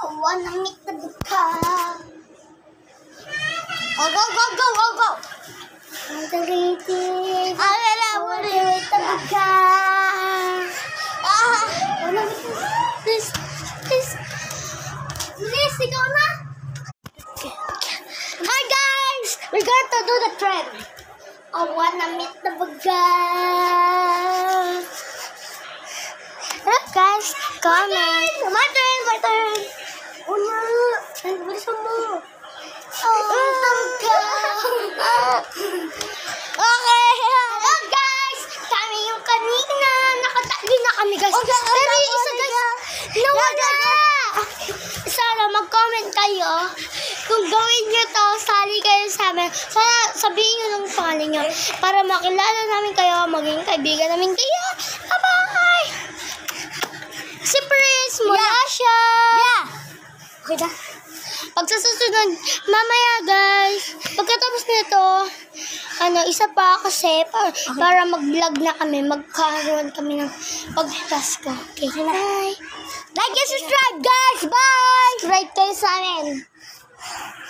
I wanna meet the car. Oh, go, go, go, go, go. I'm the lady. I wanna meet the car. Please, please. Please, ikaw na. Hi guys! We're going to do the trend. I wanna meet the guy. Hello guys, comment. My turn, my turn. Oh no, bilisan mo. Okay. Hello guys, kami yung kanina. Nakatali na kami guys. Pero yung isa guys, nawala. Sana mag-comment kayo. Kung gawin nyo to, sali kayo sa amin. Sana sabihin nyo ng pangalan nyo para makilala namin kayo, maging kaibigan namin kayo. Bye-bye! Si Prince, mula siya. Yeah. Okay na. Pag sa susunod, mamaya guys, pagkatapos nito, isa pa kasi para mag-vlog na kami, magkaroon kami ng pag-task ko. Okay, bye! Like and subscribe guys! Bye! Subscribe kayo sa amin.